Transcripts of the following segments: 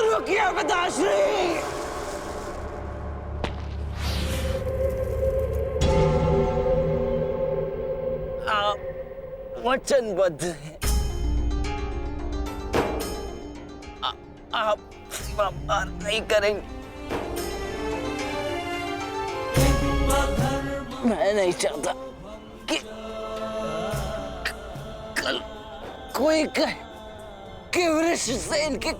रुकिए पिताश्री। आप वचनबद्ध हैं। आप सीमा पार नहीं करेंगे। मैं नहीं चाहता कि कल कोई कहे कि वृक्ष से इनके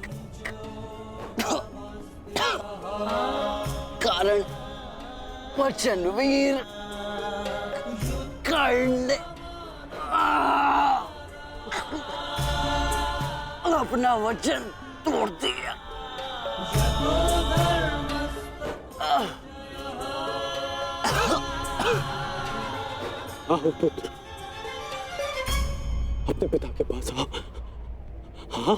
कारण वचनवीर कर्ण ने अपना वचन तोड़ दिया। आओ पुत्र, अपने पिता के पास आओ। हाँ,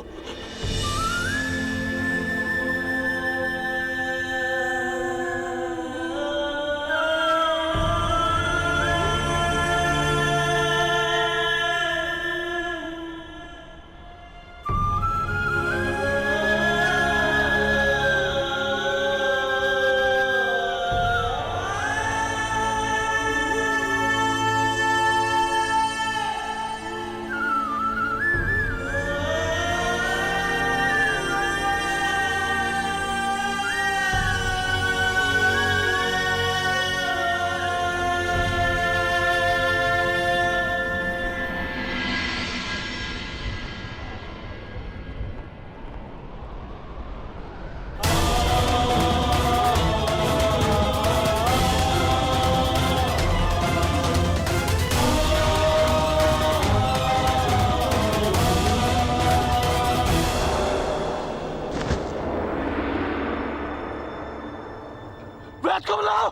रात को बुलाओ,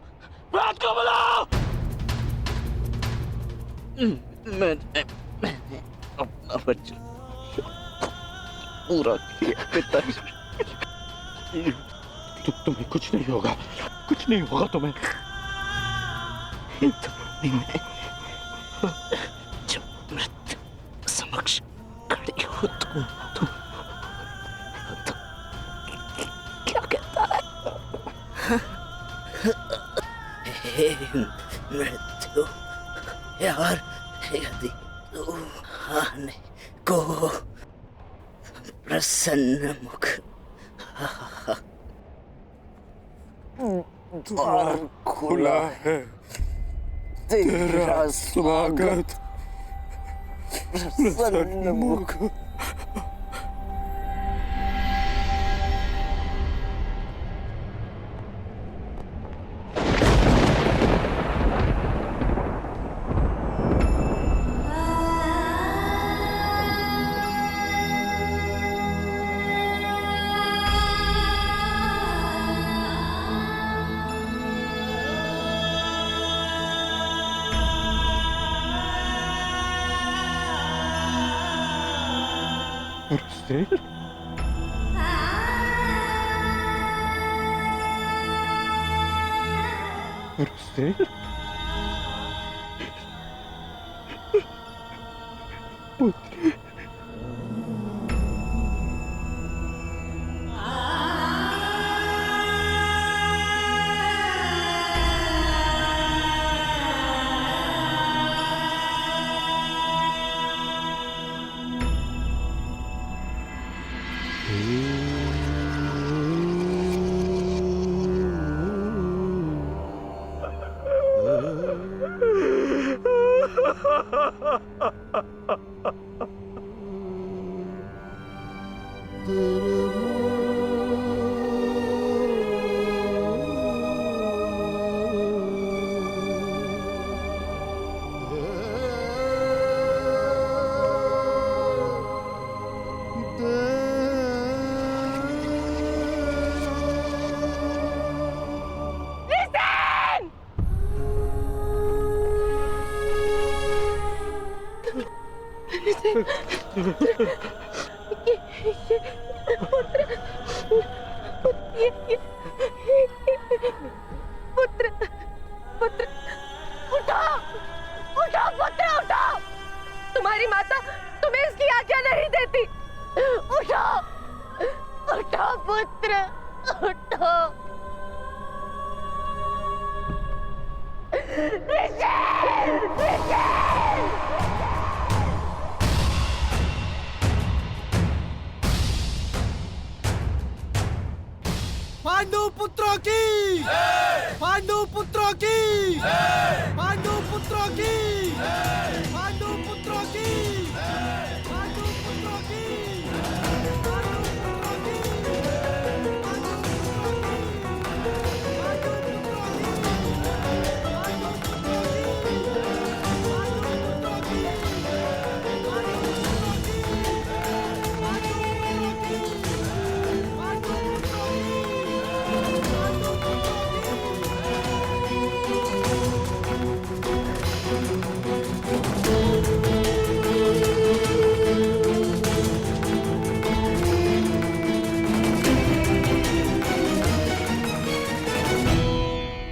रात को बुलाओ। मैंने अपना वचन पूरा किया पिताश्री। तुम्हें कुछ नहीं होगा, कुछ नहीं होगा तुम्हें। जब मृत्यु समक्ष खड़ी हो तुम तो क्या कहता है? हे मृत्यु यार, यदि तू आने को प्रसन्न मुख द्वार खुला है, तेरा स्वागत प्रसन्न मुख। रुस्तेर? पुत्री, पुत्र पुत्र उठाओ उठाओ पुत्र उठाओ। तुम्हारी माता तुम्हें इसकी आज्ञा नहीं देती। उठाओ उठाओ पुत्र उठाओ। पांडु पुत्रों की पांडु पुत्रों की पांडु पुत्रों की पांडु पुत्रों की पांडु पुत्रों की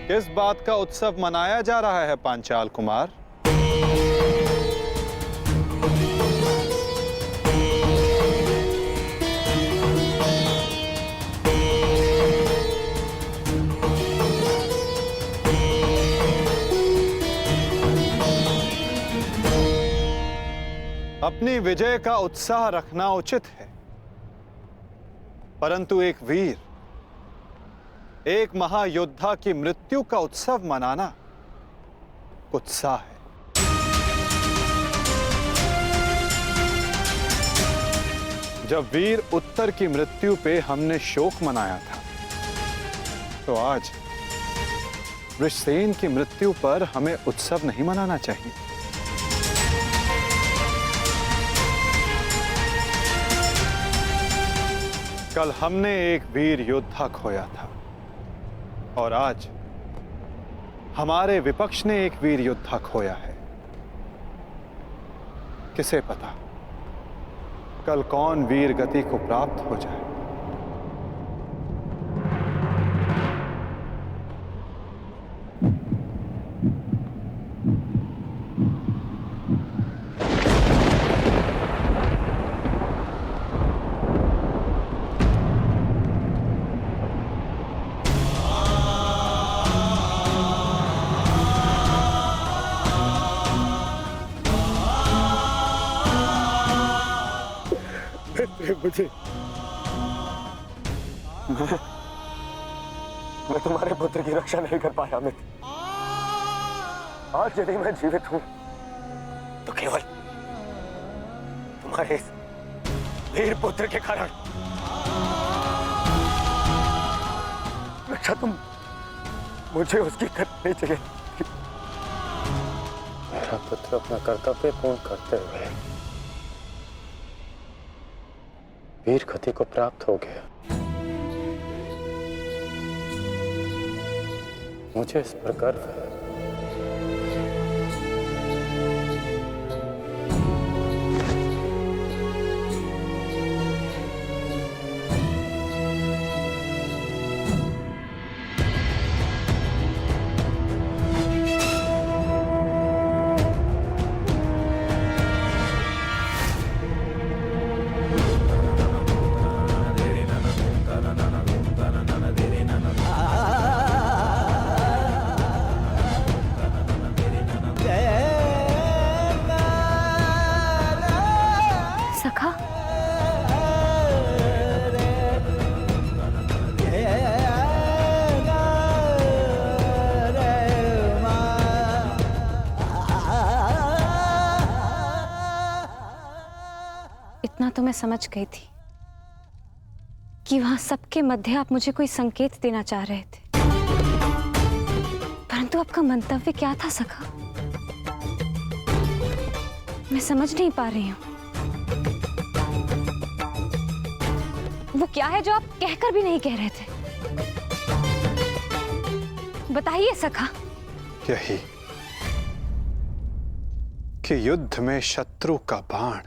किस बात का उत्सव मनाया जा रहा है पांचाल कुमार? अपनी विजय का उत्साह रखना उचित है, परंतु एक वीर, एक महायोद्धा की मृत्यु का उत्सव मनाना उत्साह है। जब वीर उत्तर की मृत्यु पे हमने शोक मनाया था, तो आज वृषसेन की मृत्यु पर हमें उत्सव नहीं मनाना चाहिए। कल हमने एक वीर योद्धा खोया था और आज हमारे विपक्ष ने एक वीर योद्धा खोया है। किसे पता कल कौन वीर गति को प्राप्त हो जाए। मुझे मैं तुम्हारे पुत्र की रक्षा नहीं कर पाया अमित। आज यदि मैं जीवित हूं तो केवल तुम्हारे इस वीर पुत्र के कारण। रक्षा तुम मुझे उसकी करनी चाहिए। मेरा पुत्र अपना कर्तव्य पूर्ण करते हुए वीर गति को प्राप्त हो गया। मुझे इस पर गर्व है। इतना तो मैं समझ गई थी कि वहां सबके मध्य आप मुझे कोई संकेत देना चाह रहे थे, परंतु आपका मंतव्य क्या था सखा? मैं समझ नहीं पा रही हूं। वो क्या है जो आप कहकर भी नहीं कह रहे थे? बताइए सखा। यही कि युद्ध में शत्रु का बाण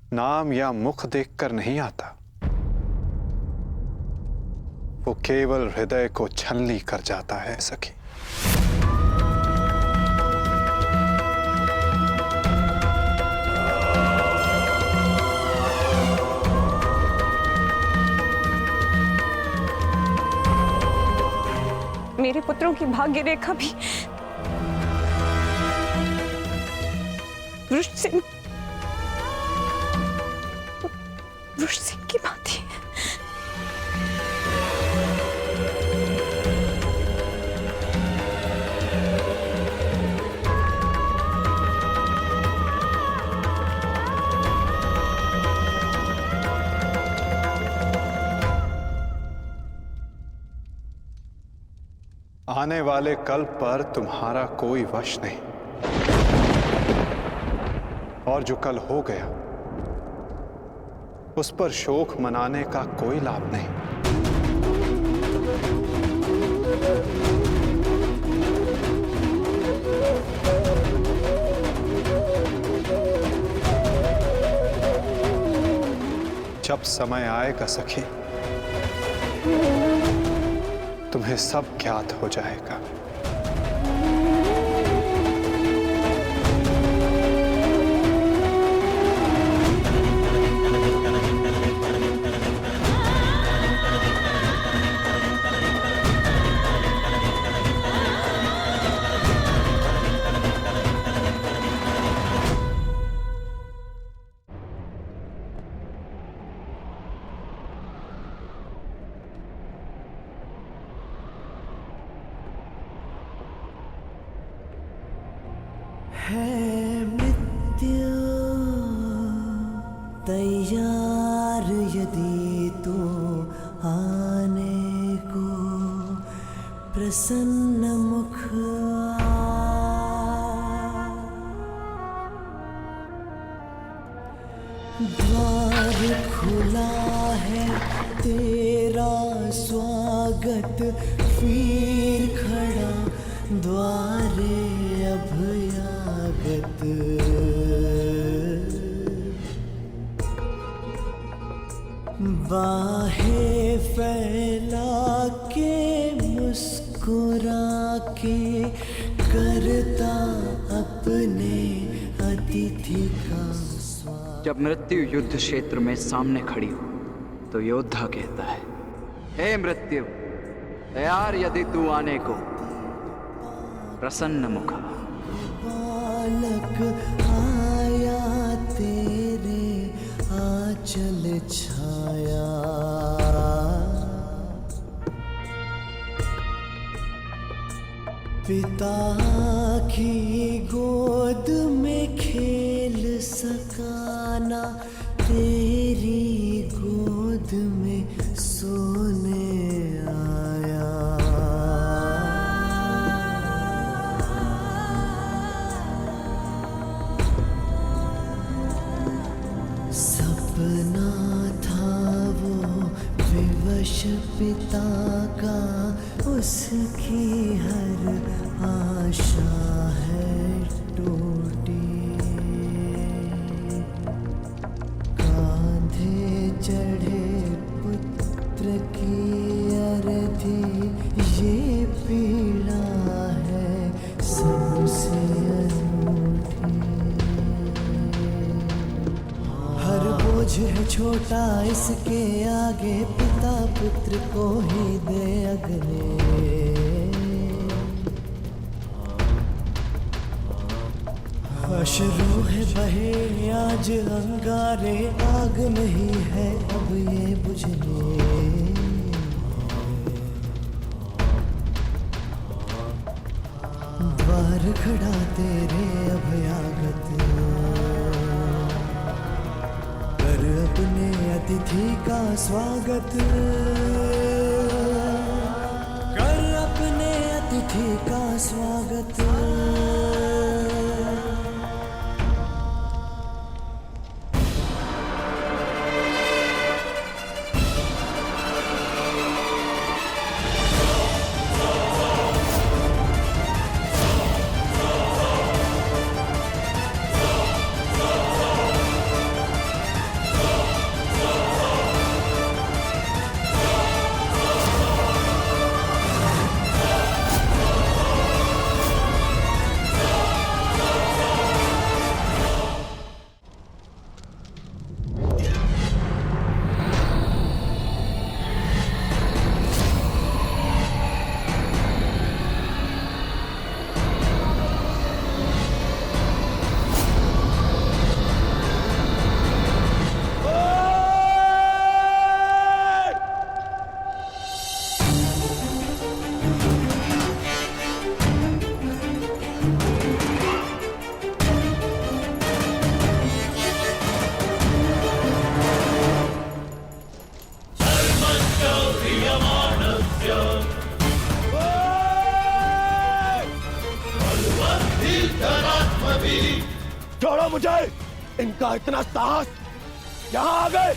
नाम या मुख देखकर नहीं आता, वो केवल हृदय को छलनी कर जाता है सखी। मेरे पुत्रों की भाग्य रेखा भी वृषसिंह की भांति है। आने वाले कल पर तुम्हारा कोई वश नहीं, और जो कल हो गया उस पर शोक मनाने का कोई लाभ नहीं। जब समय आएगा सखी, तुम्हें सब ज्ञात हो जाएगा। है मृत्यु तैयार यदि तो आने को प्रसन्न मुख द्वार खुला है तेरा स्वागत वीर खड़ा द्वारे अभयागत बाहें फैला के मुस्कुरा के करता अपने अतिथि का स्वागत। जब मृत्यु युद्ध क्षेत्र में सामने खड़ी हो तो योद्धा कहता है, हे मृत्यु, तैयार यदि तू आने को प्रसन्न मुखा। बालक आया तेरे आंचल छाया, पिता की गोद में खेल सकाना, तेरी गोद में सोने आया। सपना था वो विवश पिता का, उसकी हर आशा है टूटी। कांधे चढ़े पुत्र की अर्थी, ये पीड़ा है सबसे अनूठी। हर बोझ है छोटा इसके आगे, पिता पुत्र को ही दे अगले। अश्रु है बहे आज अंगारे, आग नहीं है अब ये बुझने। द्वार खड़ा तेरे अभयागत, कर अपने अतिथि का स्वागत, कर अपने अतिथि का स्वागत। छोड़ो मुझे। इनका इतना साहस, यहाँ आ गए।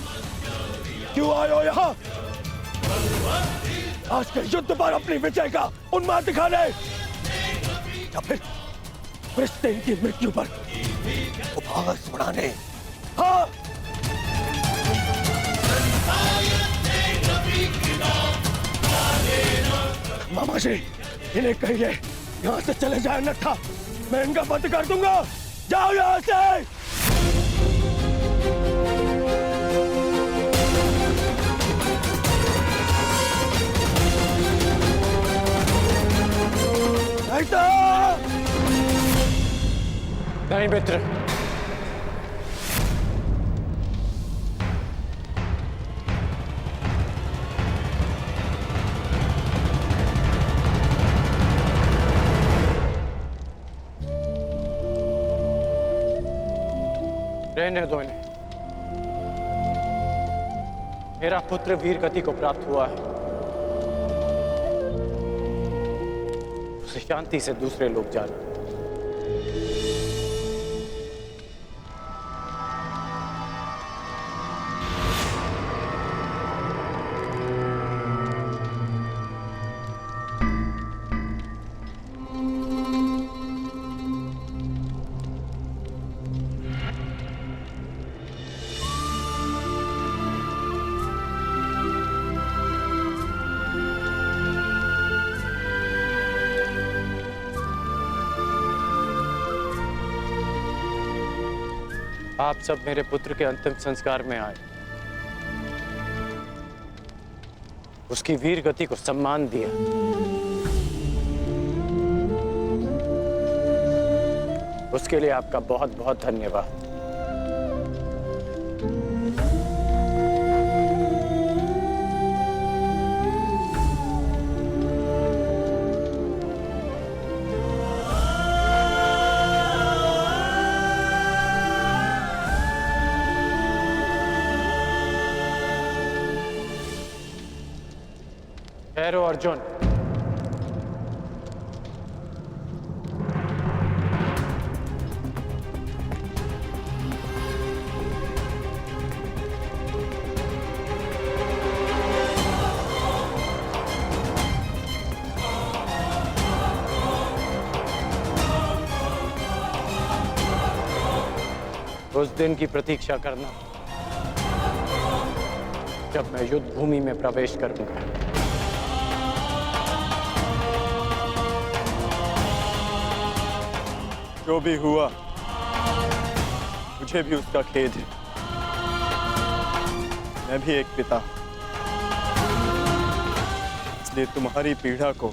क्यों आए हो यहाँ? आज के युद्ध पर अपनी विजय का उन्माद दिखाने, या फिर कृष्ण की मृत्यु पर उपहास उड़ाने? हाँ, मामा जी, इन्हें कहिए यहाँ से चले जाए, अन्यथा मैं इनका बंद कर दूंगा। जाओ यहाँ से। नहीं मित्र, रहने दो इन्हें। मेरा पुत्र वीर गति को प्राप्त हुआ है, उसे शांति से दूसरे लोग जाना। आप सब मेरे पुत्र के अंतिम संस्कार में आए, उसकी वीर गति को सम्मान दिया। उसके लिए आपका बहुत बहुत धन्यवाद। ठहरो अर्जुन। उस दिन की प्रतीक्षा करना जब मैं युद्ध भूमि में प्रवेश करूंगा। जो भी हुआ, मुझे भी उसका खेद है। मैं भी एक पिता, इसलिए तुम्हारी पीड़ा को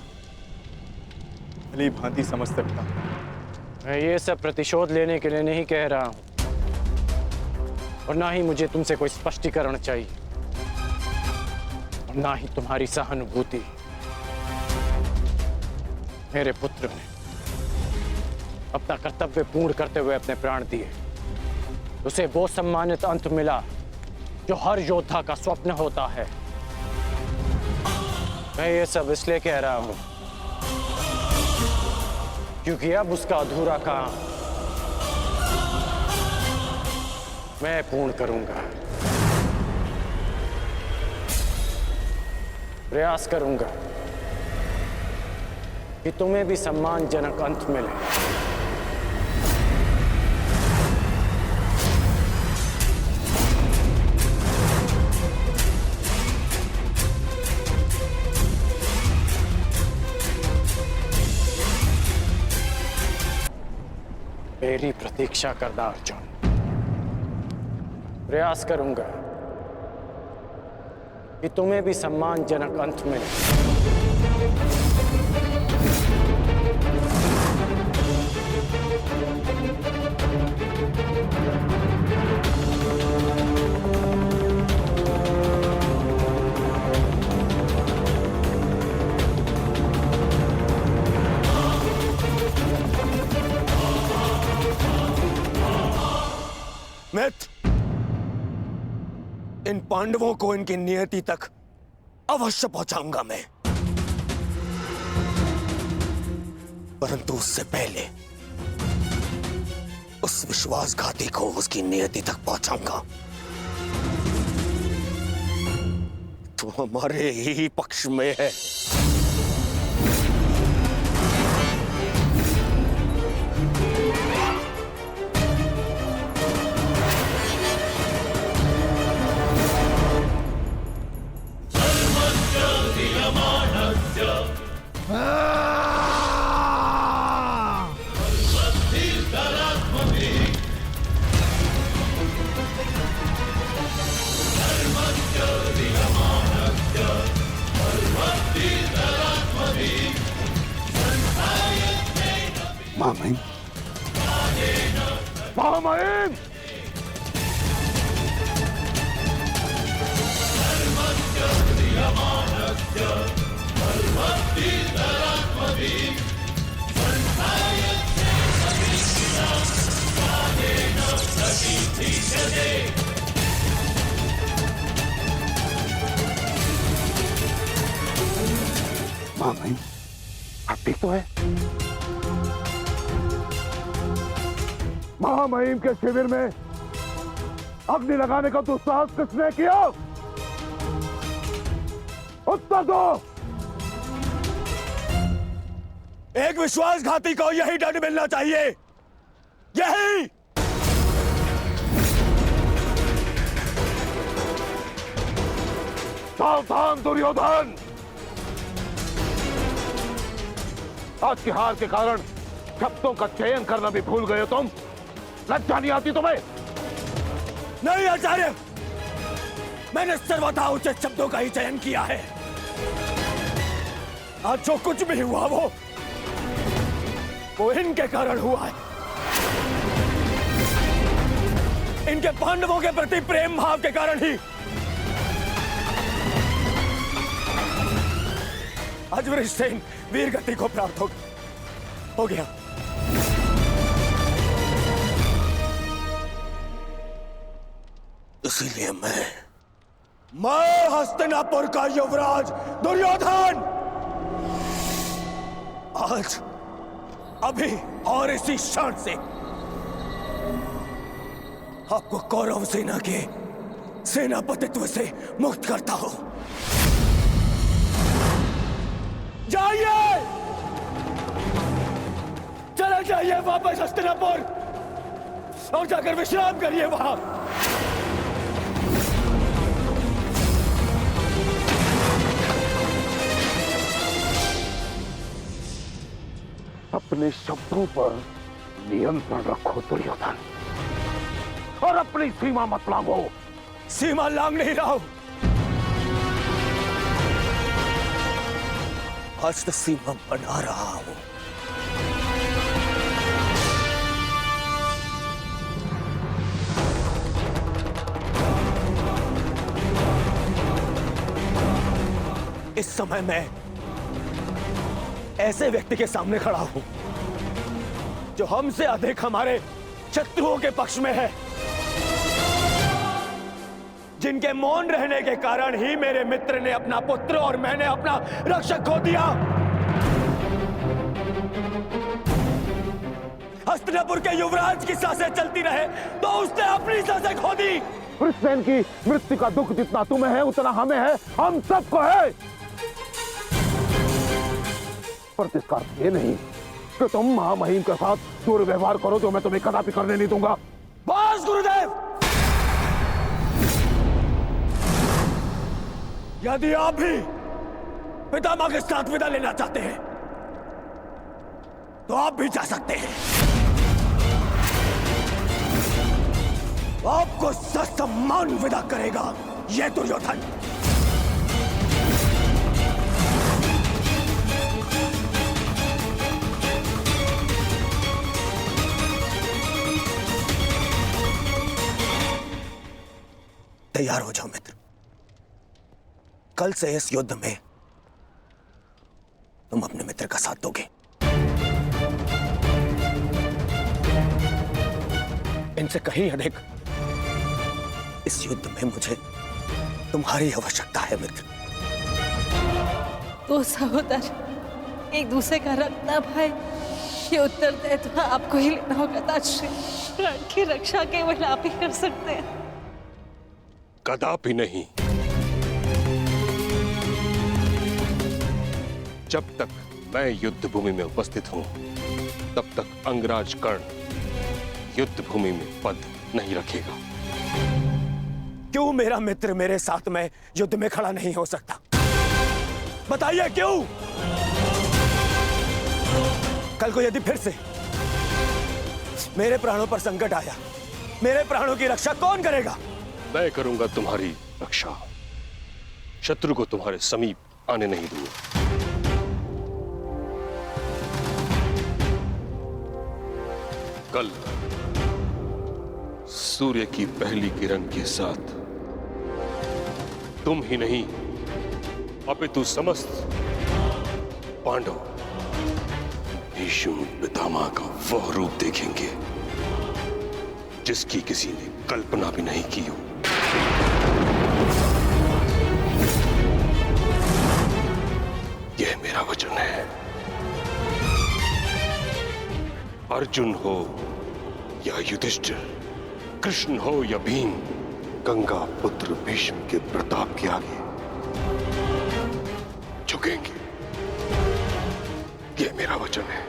भली भांति समझ सकता हूं। मैं ये सब प्रतिशोध लेने के लिए नहीं कह रहा हूं, और ना ही मुझे तुमसे कोई स्पष्टीकरण चाहिए, और ना ही तुम्हारी सहानुभूति। मेरे पुत्र ने अपना कर्तव्य पूर्ण करते हुए अपने प्राण दिए। उसे वो सम्मानित अंत मिला जो हर योद्धा का स्वप्न होता है। मैं ये सब इसलिए कह रहा हूं क्योंकि अब उसका अधूरा काम मैं पूर्ण करूंगा। प्रयास करूंगा कि तुम्हें भी सम्मानजनक अंत मिले। मेरी प्रतीक्षा करना अर्जुन। प्रयास करूंगा कि तुम्हें भी सम्मानजनक अंत मिले। मित्र, इन पांडवों को इनकी नियति तक अवश्य पहुंचाऊंगा मैं, परंतु उससे पहले उस विश्वासघाती को उसकी नियति तक पहुंचाऊंगा। तो हमारे ही पक्ष में है। महामहिम, महामहिम, महामहिम, आप ठीक तो है? महामहिम के शिविर में अग्नि लगाने का दुस्साहस किसने किया? उत्तर दो। एक विश्वासघाती को यही दंड मिलना चाहिए, यही। सावधान दुर्योधन, आज की हार के कारण शब्दों का चयन करना भी भूल गए हो तुम। लज्जा नहीं आती तुम्हें? नहीं आचार्य, मैंने सर्वथा उचित शब्दों का ही चयन किया है। आज जो कुछ भी हुआ वो इनके कारण हुआ है। इनके पांडवों के प्रति प्रेम भाव के कारण ही आज वृषसेन वीर गति को प्राप्त हो गया। इसीलिए मैं हस्तिनापुर का युवराज दुर्योधन आज अभी और इसी क्षण से आपको कौरव सेना के सेनापतित्व से मुक्त करता हूं। जाइए, चले जाइए वापस हस्तिनापुर और जाकर विश्राम करिए वहां। अपने शब्दों पर नियंत्रण रखो दुर्योधन, और अपनी सीमा मत लांघो। सीमा लांघ नहीं रहा हूं, आज तो सीमा बना रहा हूं। इस समय मैं ऐसे व्यक्ति के सामने खड़ा हूं जो हमसे अधिक हमारे शत्रुओं के पक्ष में है, जिनके मौन रहने के कारण ही मेरे मित्र ने अपना पुत्र और मैंने अपना रक्षक खो दिया। हस्तिनापुर के युवराज की सांसें चलती रहे तो उसने अपनी सांसें खो दी। वृषसेन की मृत्यु का दुख जितना तुम्हें है उतना हमें है, हम सबको है। पर इसका अर्थ ये नहीं कि तुम महामहिम के साथ दुर्व्यवहार करो, जो मैं तुम्हें कदापि करने नहीं दूंगा। बस गुरुदेव, यदि आप भी पितामह के साथ विदा लेना चाहते हैं तो आप भी जा सकते हैं। आपको ससम्मान विदा करेगा यह दुर्योधन। तैयार हो जाओ मित्र, कल से इस युद्ध में तुम अपने मित्र का साथ दोगे। इनसे कहीं अधिक इस युद्ध में मुझे तुम्हारी आवश्यकता है मित्र। दो सहोदर एक दूसरे का रक्त ना भाई, ये उत्तरदायित्व आपको ही लेना होगा ताजश्री। प्राण की रक्षा केवल आप ही कर सकते हैं। कदापि नहीं। जब तक मैं युद्ध भूमि में उपस्थित हूं, तब तक अंगराज कर्ण युद्ध भूमि में पद नहीं रखेगा। क्यों मेरा मित्र मेरे साथ में युद्ध में खड़ा नहीं हो सकता? बताइए क्यों? कल को यदि फिर से मेरे प्राणों पर संकट आया, मेरे प्राणों की रक्षा कौन करेगा? मैं करूंगा तुम्हारी रक्षा। शत्रु को तुम्हारे समीप आने नहीं दूंगा। कल सूर्य की पहली किरण के साथ तुम ही नहीं अपितु समस्त पांडव भीष्म पितामह का वह रूप देखेंगे जिसकी किसी ने कल्पना भी नहीं की हो। यह मेरा वचन है। अर्जुन हो या युधिष्ठिर, कृष्ण हो या भीम, गंगा पुत्र भीष्म के प्रताप के आगे झुकेंगे। यह मेरा वचन है।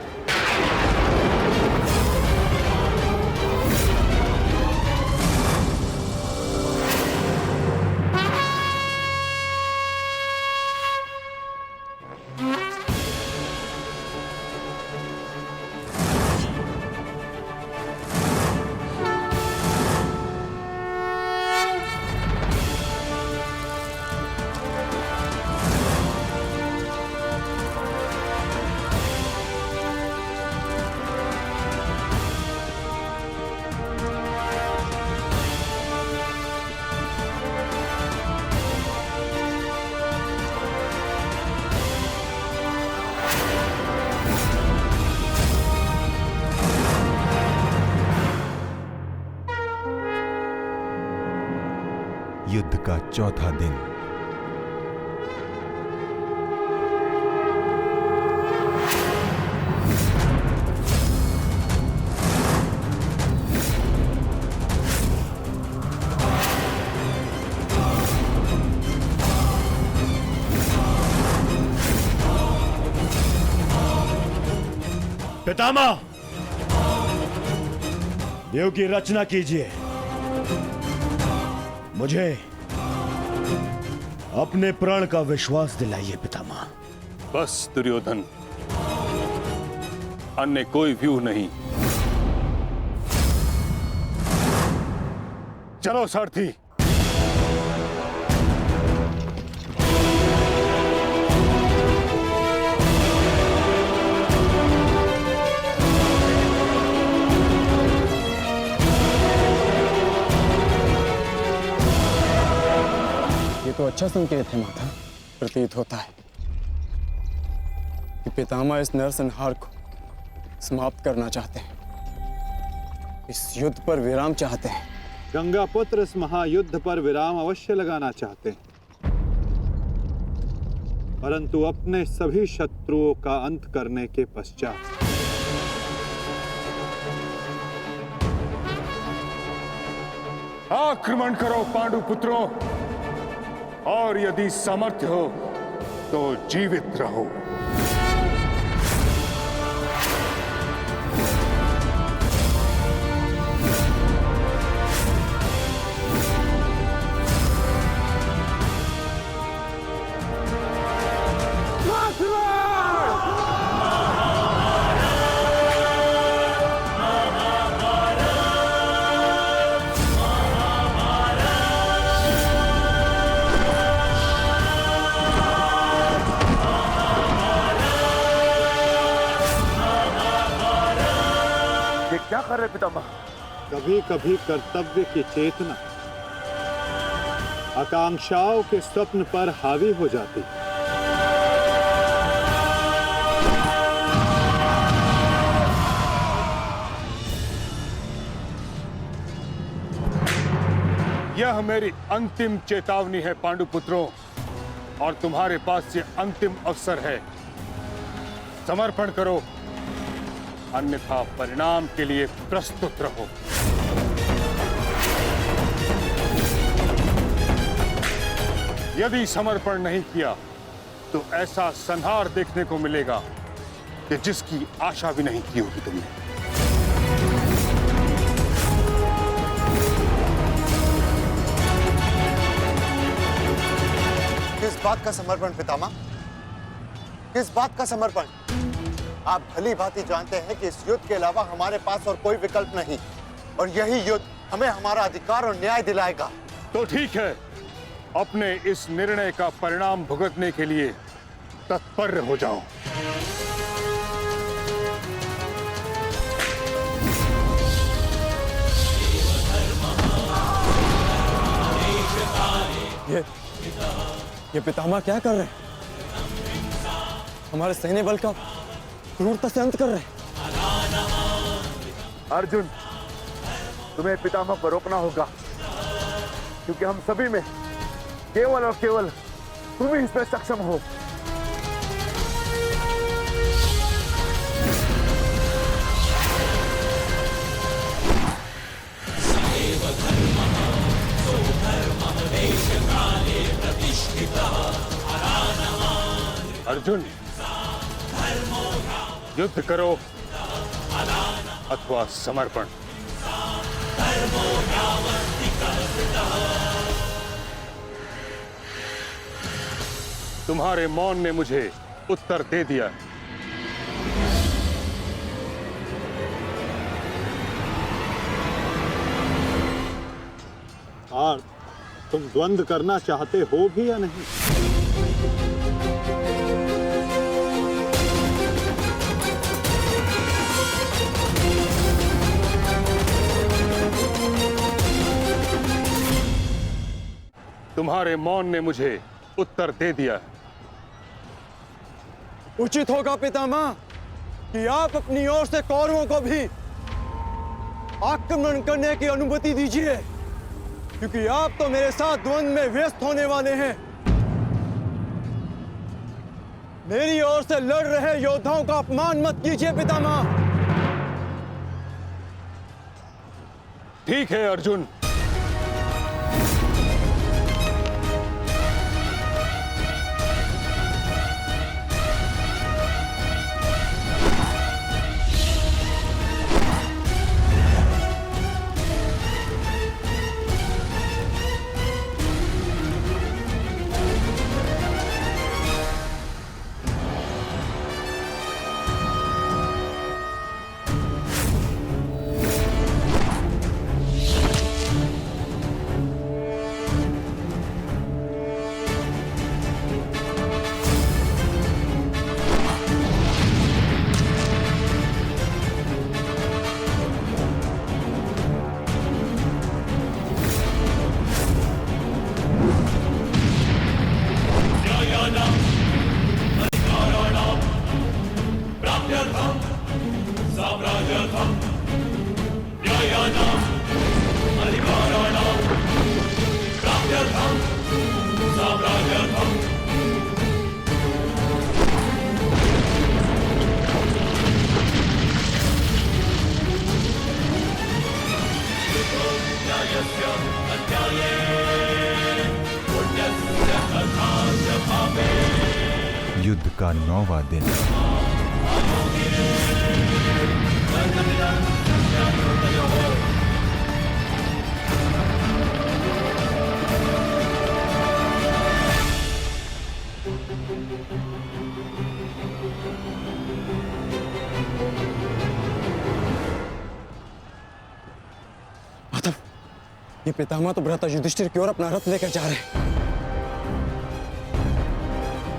युद्ध का चौथा दिन। पितामह, देव की रचना कीजिए। मुझे अपने प्राण का विश्वास दिलाइए पितामह। बस दुर्योधन, अन्य कोई व्यूह नहीं। चलो सारथी। तो अच्छा संकेत है माता। प्रतीत होता है कि पितामह इस नरसंहार को समाप्त करना चाहते हैं, इस युद्ध पर विराम चाहते हैं। गंगा पुत्र इस महायुद्ध पर विराम अवश्य लगाना चाहते हैं, परंतु अपने सभी शत्रुओं का अंत करने के पश्चात। आक्रमण करो पांडु पुत्रों, और यदि सामर्थ्य हो तो जीवित रहो। क्या कर रहे पितामह? कभी कभी कर्तव्य की चेतना आकांक्षाओं के स्वप्न पर हावी हो जाती। यह मेरी अंतिम चेतावनी है पांडुपुत्रों, और तुम्हारे पास ये अंतिम अवसर है। समर्पण करो अन्यथा परिणाम के लिए प्रस्तुत रहो। यदि समर्पण नहीं किया तो ऐसा संहार देखने को मिलेगा कि जिसकी आशा भी नहीं की होगी तुमने। किस बात का समर्पण पितामह? किस बात का समर्पण? आप भली भांति जानते हैं कि इस युद्ध के अलावा हमारे पास और कोई विकल्प नहीं, और यही युद्ध हमें हमारा अधिकार और न्याय दिलाएगा। तो ठीक है, अपने इस निर्णय का परिणाम भुगतने के लिए तत्पर हो जाओ। ये पितामह क्या कर रहे हैं? हमारे सैन्य बल का क्रूरता से अंत कर रहे हैं। अर्जुन, तुम्हें पितामह को रोकना होगा, क्योंकि हम सभी में केवल और केवल तुम ही इसमें सक्षम हो। अर्जुन, युद्ध करो अथवा समर्पण। तुम्हारे मौन ने मुझे उत्तर दे दिया। और तुम द्वंद्व करना चाहते हो भी या नहीं? तुम्हारे मौन ने मुझे उत्तर दे दिया। उचित होगा पितामह कि आप अपनी ओर से कौरवों को भी आक्रमण करने की अनुमति दीजिए, क्योंकि आप तो मेरे साथ द्वंद्व में व्यस्त होने वाले हैं। मेरी ओर से लड़ रहे योद्धाओं का अपमान मत कीजिए पितामह। ठीक है अर्जुन, युद्ध का 9वां दिन। माधव, ये पितामह तो भ्राता युधिष्ठिर की ओर अपना रथ लेकर जा रहे हैं।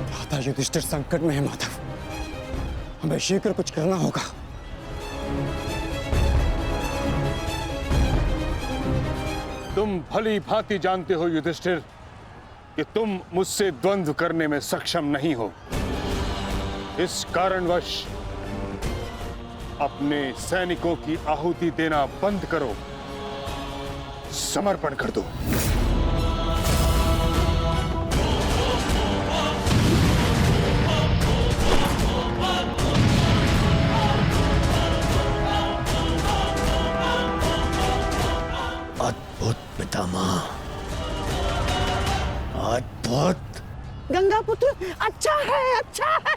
भ्राता युधिष्ठिर संकट में है माधव, हमें शीघ्र कुछ करना होगा। तुम भली भांति जानते हो युधिष्ठिर कि तुम मुझसे द्वंद्व करने में सक्षम नहीं हो। इस कारणवश अपने सैनिकों की आहुति देना बंद करो, समर्पण कर दो। है, अच्छा है।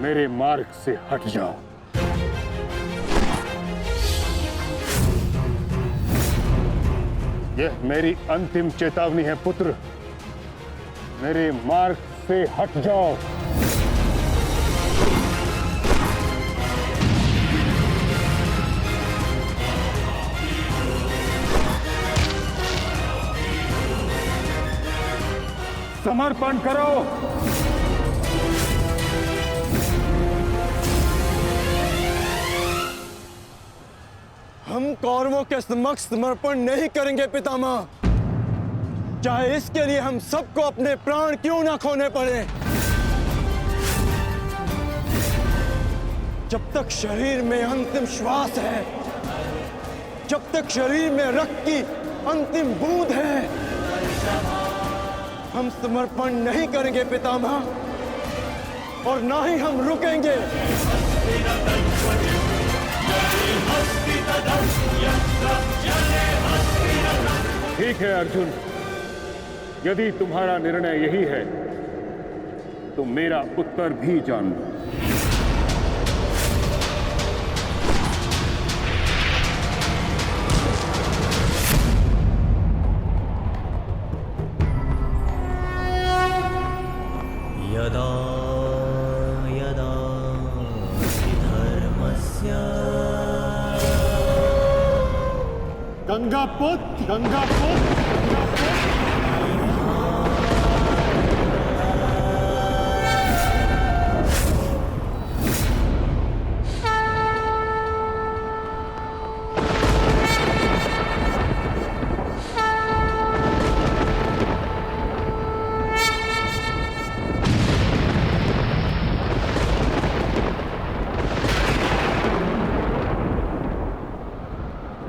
मेरे मार्ग से हट जाओ। यह मेरी अंतिम चेतावनी है पुत्र, मेरे मार्ग से हट जाओ। समर्पण करो। हम कौरवों के समक्ष समर्पण नहीं करेंगे पितामह, चाहे इसके लिए हम सबको अपने प्राण क्यों ना खोने पड़े। जब तक शरीर में अंतिम श्वास है, जब तक शरीर में रक्त की अंतिम बूंद है, हम समर्पण नहीं करेंगे पितामह, और ना ही हम रुकेंगे। ठीक है अर्जुन, यदि तुम्हारा निर्णय यही है तो मेरा उत्तर भी जान लो। यदा यदा धर्मस्य गंगापुत्र, गंगापुत्र,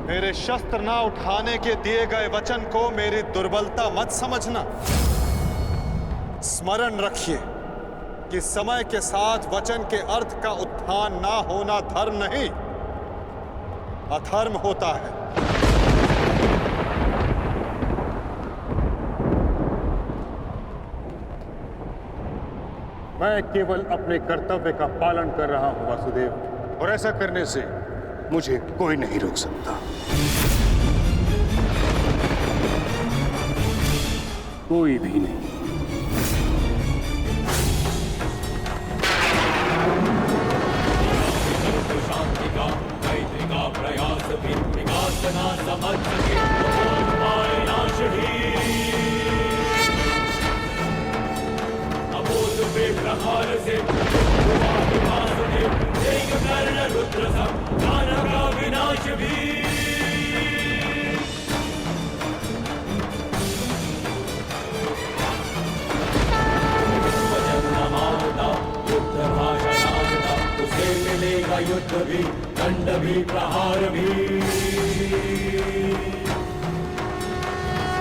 मेरे शस्त्र ना उठाने के दिए गए वचन को मेरी दुर्बलता मत समझना। स्मरण रखिए कि समय के साथ वचन के अर्थ का उत्थान ना होना धर्म नहीं, अधर्म होता है। मैं केवल अपने कर्तव्य का पालन कर रहा हूं वासुदेव, और ऐसा करने से मुझे कोई नहीं रोक सकता। कोई भी नहीं। शांति का मैत्री का प्रयास भी विकास ना समझ सके तो पाए नाश ही। अबोध पे प्रहार से कर्ण रुद्र सब दानव का विनाश भी। वचन न मानता युद्ध भाषा नाचता, उसे मिलेगा युद्ध भी दंड भी प्रहार भी।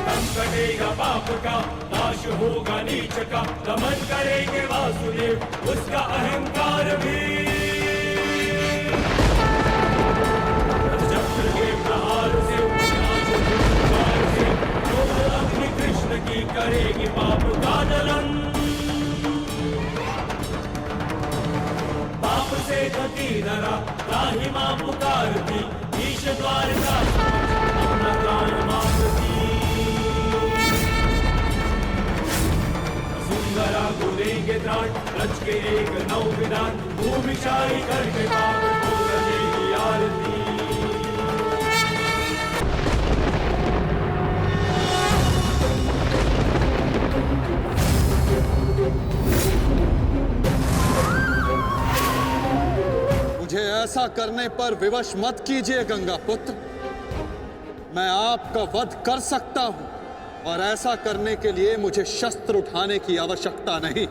दम कटेगा पाप का, नाश होगा नीच का, दमन करेंगे वासुदेव उसका अहंकार भी। चक्र के प्रहार से नाश हुंकार से जो अग्नि कृष्ण की करेगी पाप का दलन। पाप से गति धरा राही मां पुकारती, ईश द्वार का अपना प्राण मांगती। सुंदरा गुलेंगे त्राण रच के एक नौ विधान, भूमिशाही करके पावन को रचेगी आरती। मुझे ऐसा करने पर विवश मत कीजिए गंगा पुत्र। मैं आपका वध कर सकता हूं, और ऐसा करने के लिए मुझे शस्त्र उठाने की आवश्यकता नहीं,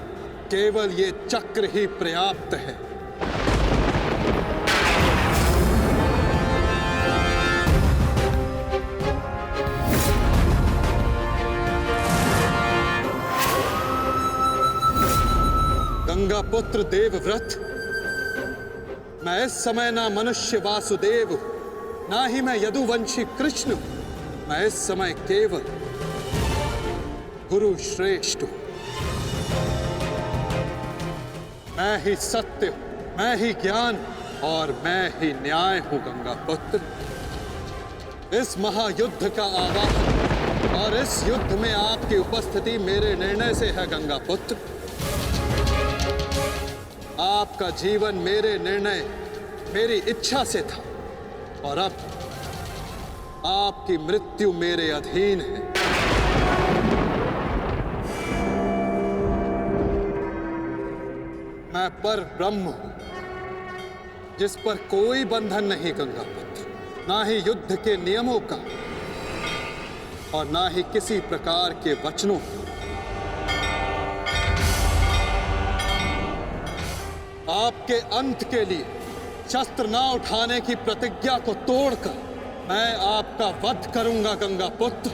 केवल ये चक्र ही पर्याप्त है। गंगा पुत्र देवव्रत, मैं इस समय ना मनुष्य वासुदेव हूं, ना ही मैं यदुवंशी कृष्ण हूं। मैं इस समय केवल गुरु श्रेष्ठ हूं। मैं ही सत्य हूं, मैं ही ज्ञान और मैं ही न्याय हूं गंगा पुत्र। इस महायुद्ध का आवाहन और इस युद्ध में आपकी उपस्थिति मेरे निर्णय से है गंगा पुत्र। आपका जीवन मेरे निर्णय, मेरी इच्छा से था और अब आपकी मृत्यु मेरे अधीन है। मैं पर ब्रह्म हूं, जिस पर कोई बंधन नहीं गंगा पुत्र, ना ही युद्ध के नियमों का और ना ही किसी प्रकार के वचनों का। आपके अंत के लिए शस्त्र ना उठाने की प्रतिज्ञा को तोड़कर मैं आपका वध करूंगा गंगा पुत्र।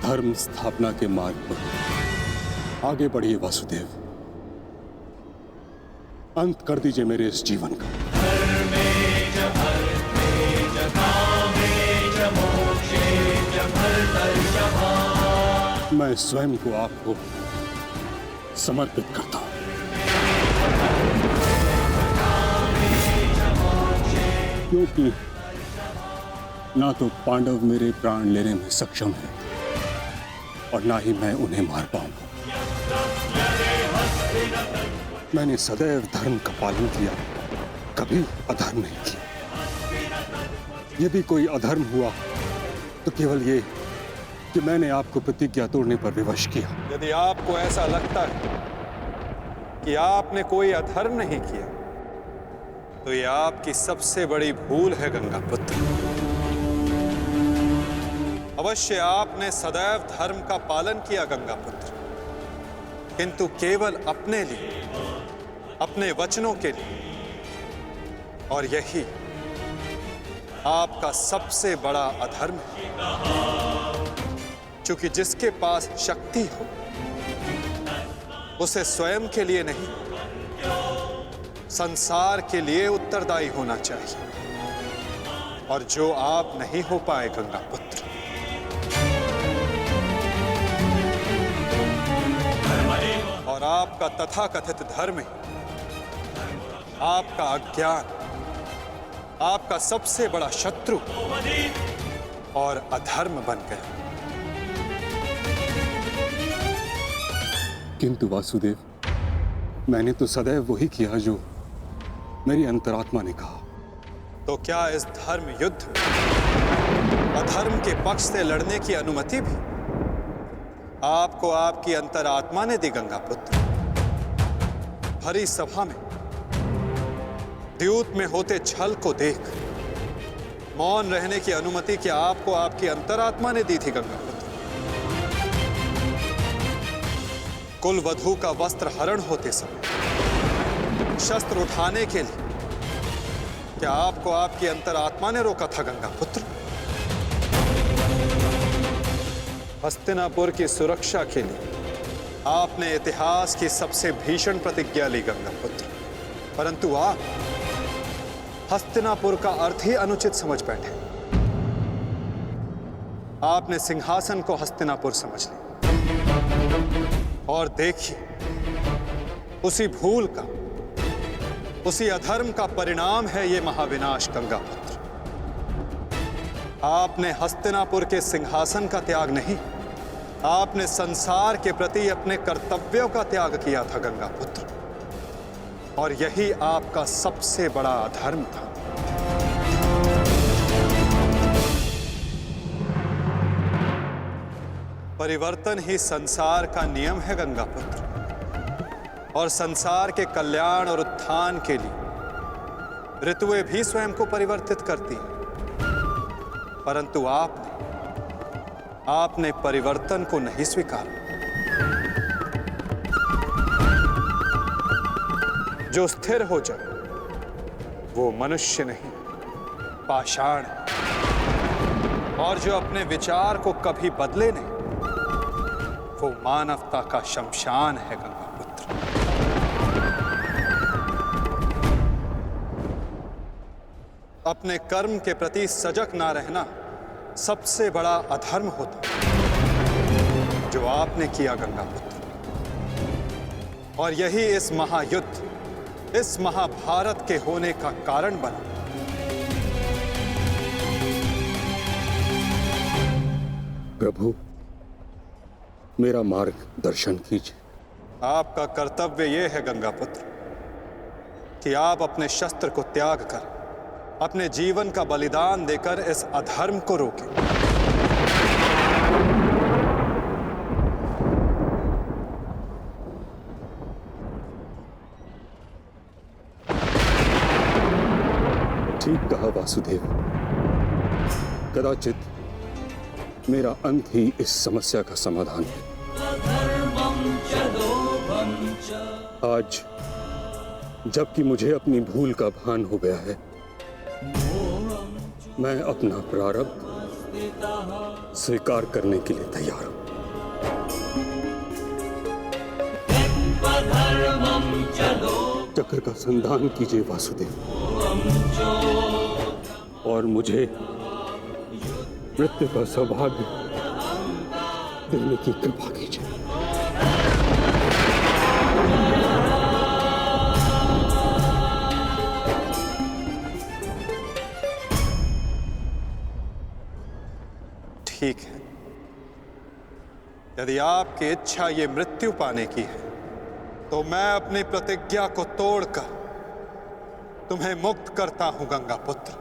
धर्म स्थापना के मार्ग पर आगे बढ़िए वासुदेव। अंत कर दीजिए मेरे इस जीवन का। मैं स्वयं को आपको समर्पित करता हूं। क्योंकि ना तो पांडव मेरे प्राण लेने में सक्षम है और ना ही मैं उन्हें मार पाऊंगा। मैंने सदैव धर्म का पालन किया, कभी अधर्म नहीं किया। यदि कोई अधर्म हुआ तो केवल ये कि मैंने आपको प्रतिज्ञा तोड़ने पर विवश किया। यदि आपको ऐसा लगता है कि आपने कोई अधर्म नहीं किया तो यह आपकी सबसे बड़ी भूल है गंगा पुत्र। अवश्य आपने सदैव धर्म का पालन किया गंगा पुत्र, किंतु केवल अपने लिए, अपने वचनों के लिए। और यही आपका सबसे बड़ा अधर्म है। क्योंकि जिसके पास शक्ति हो उसे स्वयं के लिए नहीं, संसार के लिए उत्तरदायी होना चाहिए। और जो आप नहीं हो पाए गंगा पुत्र। और आपका तथाकथित धर्म ही आपका अज्ञान, आपका सबसे बड़ा शत्रु और अधर्म बन गया। किंतु वासुदेव, मैंने तो सदैव वही किया जो मेरी अंतरात्मा ने कहा। तो क्या इस धर्म युद्ध में अधर्म के पक्ष से लड़ने की अनुमति भी आपको आपकी अंतरात्मा ने दी गंगा पुत्र? भरी सभा में द्यूत में होते छल को देख मौन रहने की अनुमति क्या आपको आपकी अंतरात्मा ने दी थी गंगा पुत्र? कुल वधू का वस्त्र हरण होते समय शस्त्र उठाने के लिए क्या आपको आपकी अंतरात्मा ने रोका था गंगा पुत्र? हस्तिनापुर की सुरक्षा के लिए आपने इतिहास की सबसे भीषण प्रतिज्ञा ली गंगा पुत्र। परंतु आप हस्तिनापुर का अर्थ ही अनुचित समझ बैठे। आपने सिंहासन को हस्तिनापुर समझ लिया और देखिए, उसी भूल का, उसी अधर्म का परिणाम है ये महाविनाश गंगापुत्र। आपने हस्तिनापुर के सिंहासन का त्याग नहीं, आपने संसार के प्रति अपने कर्तव्यों का त्याग किया था गंगापुत्र, और यही आपका सबसे बड़ा अधर्म था। परिवर्तन ही संसार का नियम है गंगापुत्र, और संसार के कल्याण और उत्थान के लिए ऋतुएं भी स्वयं को परिवर्तित करती हैं, परंतु आपने परिवर्तन को नहीं स्वीकारा। जो स्थिर हो जाए वो मनुष्य नहीं, पाषाण है, और जो अपने विचार को कभी बदले नहीं, वो मानवता का शमशान है गंगापुत्र। अपने कर्म के प्रति सजग ना रहना सबसे बड़ा अधर्म होता जो आपने किया गंगापुत्र, और यही इस महायुद्ध, इस महाभारत के होने का कारण बना। प्रभु, मेरा मार्ग दर्शन कीजिए। आपका कर्तव्य यह है गंगापुत्र कि आप अपने शस्त्र को त्याग कर, अपने जीवन का बलिदान देकर इस अधर्म को रोकें। ठीक कहा वासुदेव, कदाचित मेरा अंत ही इस समस्या का समाधान है। आज जबकि मुझे अपनी भूल का भान हो गया है, मैं अपना प्रारब्ध स्वीकार करने के लिए तैयार हूं। चक्र का संधान कीजिए वासुदेव, और मुझे मृत्यु का सौभाग्य देने की कृपा कीजिए। ठीक है, यदि आपकी इच्छा ये मृत्यु पाने की है, तो मैं अपनी प्रतिज्ञा को तोड़कर तुम्हें मुक्त करता हूं गंगापुत्र।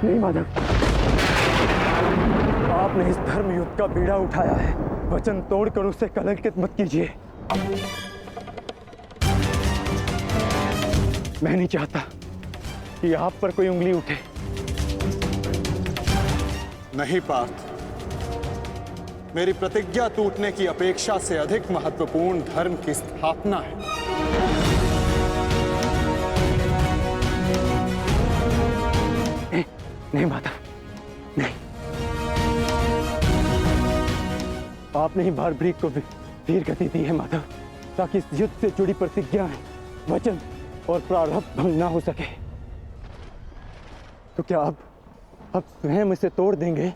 नहीं माधव, आपने इस धर्म युद्ध का बीड़ा उठाया है, वचन तोड़कर उसे कलंकित मत कीजिए। मैं नहीं चाहता कि आप पर कोई उंगली उठे। नहीं पार्थ, मेरी प्रतिज्ञा टूटने की अपेक्षा से अधिक महत्वपूर्ण धर्म की स्थापना है। नहीं माधव, नहीं। आपने ही भारभृग को वीर गति दी है माधव, ताकि इस युद्ध से जुड़ी प्रतिज्ञाएं, वचन और प्रारब्ध भंग ना हो सके। तो क्या आप स्वयं इसे तोड़ देंगे?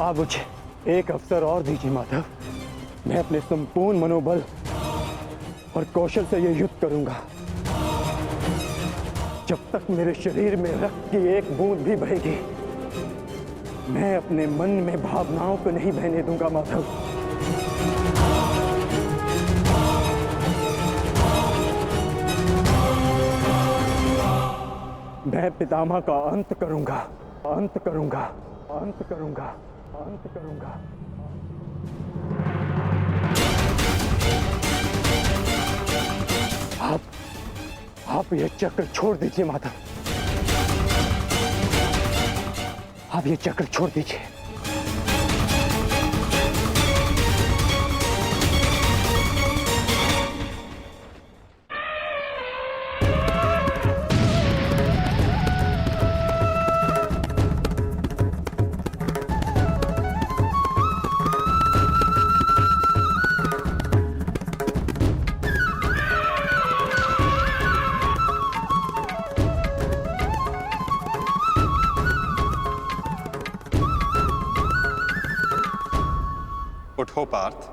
आप मुझे एक अवसर और दीजिए माधव, मैं अपने संपूर्ण मनोबल और कौशल से यह युद्ध करूंगा। जब तक मेरे शरीर में रक्त की एक बूंद भी बहेगी, मैं अपने मन में भावनाओं को नहीं बहने दूंगा माधव। मैं पितामह का अंत करूंगा, अंत करूंगा, अंत करूंगा, अंत करूंगा। आप ये चक्र छोड़ दीजिए माता, आप ये चक्र छोड़ दीजिए। उठो पार्थ।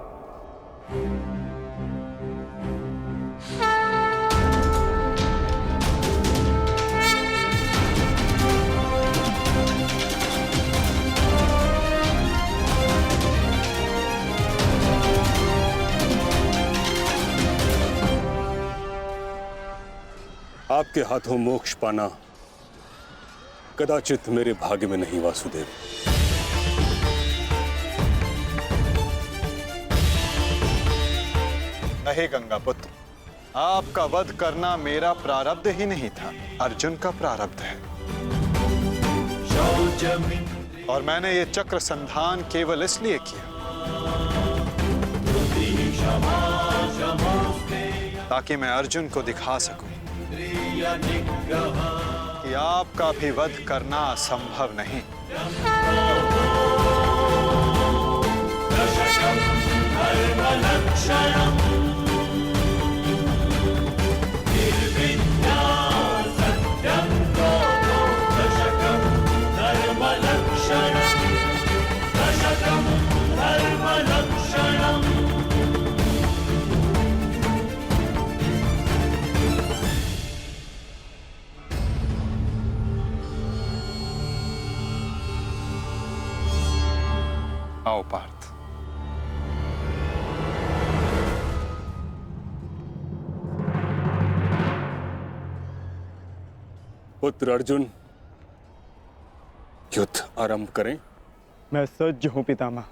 आपके हाथों मोक्ष पाना कदाचित मेरे भाग्य में नहीं वासुदेव। नहीं गंगा पुत्र, आपका वध करना मेरा प्रारब्ध ही नहीं था, अर्जुन का प्रारब्ध है। और मैंने ये चक्र संधान केवल इसलिए किया ताकि मैं अर्जुन को दिखा सकूं कि आपका भी वध करना असंभव नहीं। आओ पार्थ। पुत्र अर्जुन, युद्ध आरंभ करें। मैं सज्ज हूं पितामह।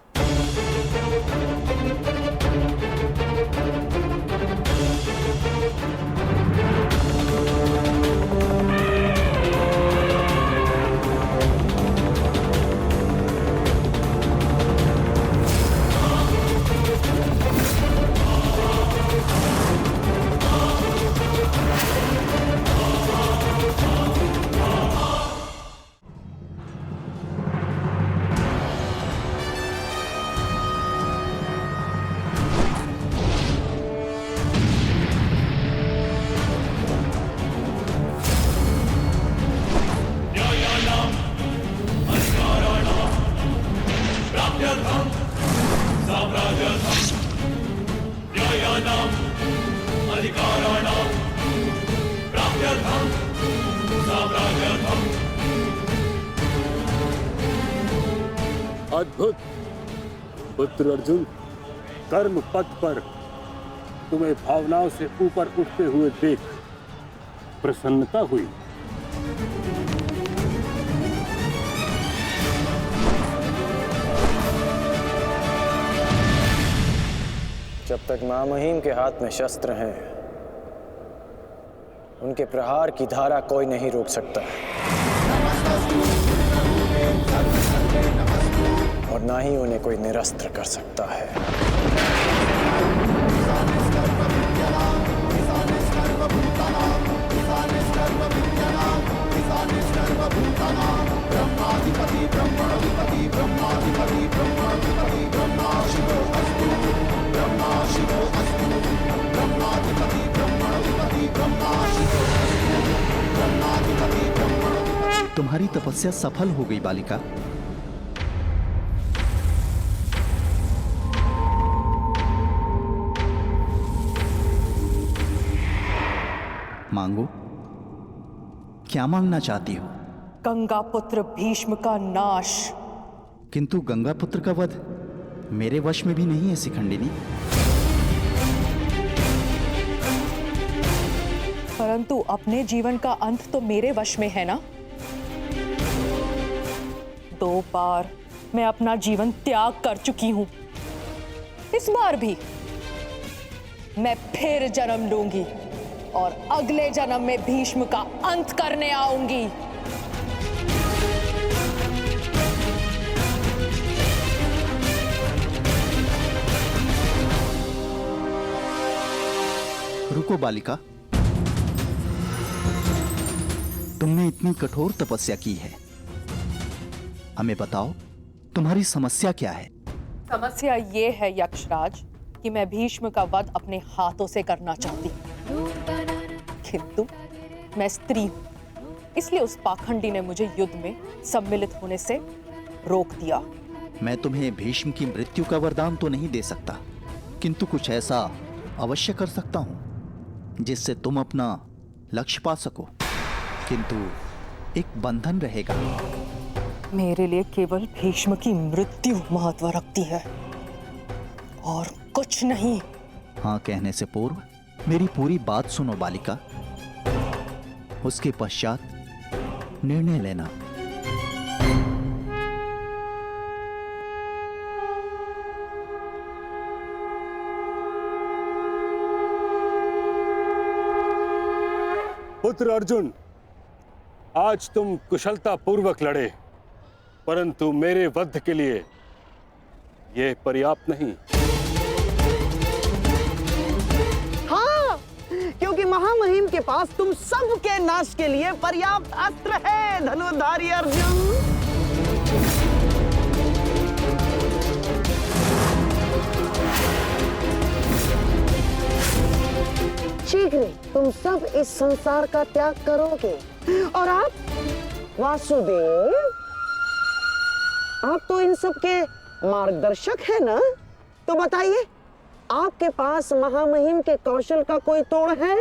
अद्भुत पुत्र अर्जुन, कर्म पथ पर तुम्हें भावनाओं से ऊपर उठते हुए देख प्रसन्नता हुई। जब तक महामहिम के हाथ में शस्त्र हैं, उनके प्रहार की धारा कोई नहीं रोक सकता और ना ही उन्हें कोई निरस्त्र कर सकता है। तुम्हारी तपस्या सफल हो गई बालिका। मांगो, क्या मांगना चाहती हो? गंगा पुत्र भीष्म का नाश। किंतु गंगा पुत्र का वध मेरे वश में भी नहीं है शिखंडिनी। परंतु अपने जीवन का अंत तो मेरे वश में है ना। 2 बार मैं अपना जीवन त्याग कर चुकी हूं। इस बार भी मैं फिर जन्म लूंगी और अगले जन्म में भीष्म का अंत करने आऊंगी। रुको बालिका, तुमने इतनी कठोर तपस्या की है, हमें बताओ तुम्हारी समस्या क्या है? समस्या ये है यक्षराज कि मैं भीष्म का वध अपने हाथों से करना चाहती हूँ, किंतु मैं स्त्री हूँ, इसलिए उस पाखंडी ने मुझे युद्ध में सम्मिलित होने से रोक दिया। मैं तुम्हें भीष्म की मृत्यु का वरदान तो नहीं दे सकता, किंतु कुछ ऐसा अवश्य कर सकता हूं जिससे तुम अपना लक्ष्य पा सको, किंतु एक बंधन रहेगा। मेरे लिए केवल भीष्म की मृत्यु महत्व रखती है और कुछ नहीं। हाँ कहने से पूर्व मेरी पूरी बात सुनो बालिका, उसके पश्चात निर्णय लेना। पुत्र अर्जुन, आज तुम कुशलता पूर्वक लड़े, परंतु मेरे वध के लिए यह पर्याप्त नहीं। हाँ, क्योंकि महामहिम के पास तुम सबके नाश के लिए पर्याप्त अस्त्र है धनुर्धारी अर्जुन। शीघ्र तुम सब इस संसार का त्याग करोगे और आप वासुदेव, आप तो इन सब के मार्गदर्शक है ना, तो बताइए आपके पास महामहिम के कौशल का कोई तोड़ है?